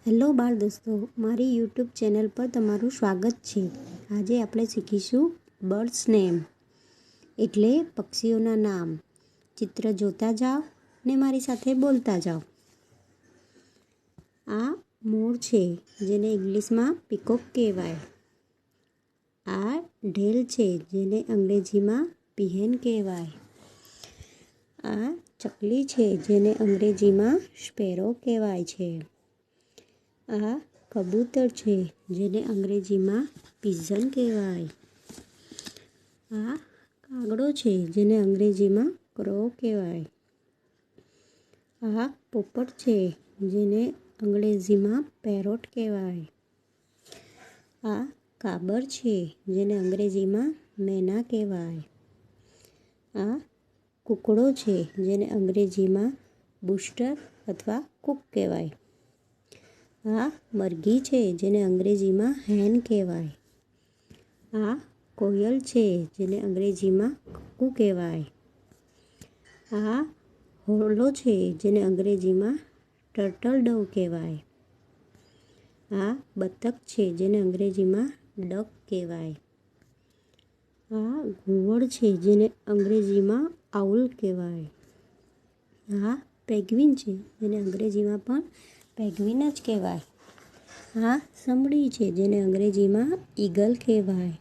Hello બાળ દોસ્તો, મારી યુટ્યુબ ચેનલ પર તમારું સ્વાગત છે. આજે આપણે શીખીશું બર્ડ્સ નેમ એટલે પક્ષીઓના નામ. ચિત્ર જોતા જાઓ ને મારી સાથે બોલતા જાઓ. આ મોર છે, જેને ઇંગ્લિશમાં પીકોક કહેવાય. આ ઢેલ છે, જેને અંગ્રેજીમાં પીહેન કહેવાય. આ ચકલી છે, જેને અંગ્રેજીમાં સ્પેરો કહેવાય છે. આ કબૂતર છે, જેને અંગ્રેજીમાં પિજન કહેવાય. આ કાગડો છે, જેને અંગ્રેજીમાં ક્રો કહેવાય. આ પોપટ છે, જેને અંગ્રેજીમાં પેરોટ કહેવાય. આ કાબર છે, જેને અંગ્રેજીમાં મેના કહેવાય. આ કૂકડો છે, જેને અંગ્રેજીમાં બૂસ્ટર અથવા કૂક કહેવાય. આ મરઘી છે, જેને અંગ્રેજીમાં હેન કહેવાય. આ કોયલ છે, જેને અંગ્રેજીમાં કક્કુ કહેવાય. આ હોલો છે, જેને અંગ્રેજીમાં ટર્ટલ ડોવ કહેવાય. આ બતક છે, જેને અંગ્રેજીમાં ડક કહેવાય. આ ઘુવડ છે, જેને અંગ્રેજીમાં આઉલ કહેવાય. આ પેંગ્વિન છે, જેને અંગ્રેજીમાં પણ પેંગ્વિન જ કહેવાય. આ સમડી છે, જેને અંગ્રેજીમાં ઈગલ કહેવાય.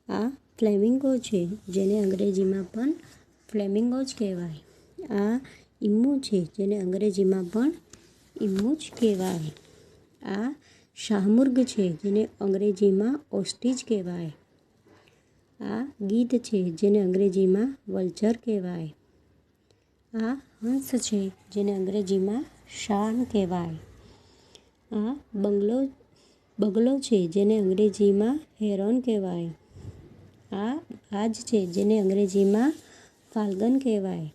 આ ફ્લેમિંગો છે, જેને અંગ્રેજીમાં પણ ફ્લેમિંગો જ કહેવાય. આ ઈમુ છે, જેને અંગ્રેજીમાં પણ ઈમુ જ કહેવાય. આ શાહમૃગ છે, જેને અંગ્રેજીમાં ઓસ્ટ્રીચ કહેવાય. આ ગીધ છે, જેને અંગ્રેજીમાં વલ્ચર કહેવાય. આ હંસ છે, જેને અંગ્રેજીમાં શાન કહેવાય. આ બગલો છે, જેને અંગ્રેજીમાં હેરોન કહેવાય. આ બાજ છે, જેને અંગ્રેજીમાં ફાલ્કન કહેવાય.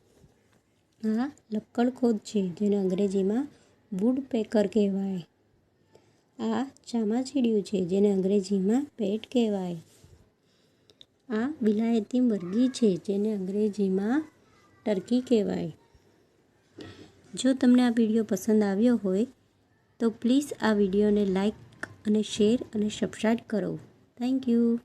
આ લક્કડખોદ છે, જેને અંગ્રેજીમાં વુડપેકર કહેવાય. આ ચામાચીડિયું છે, જેને અંગ્રેજીમાં પેટ કહેવાય. આ વિલાયતી મરઘી છે, જેને અંગ્રેજીમાં ટર્કી કહેવાય. જો તમને આ વિડીયો પસંદ આવ્યો હોય તો પ્લીઝ આ વિડીયોને લાઈક અને શેર અને સબસ્ક્રાઈબ કરો. Thank you.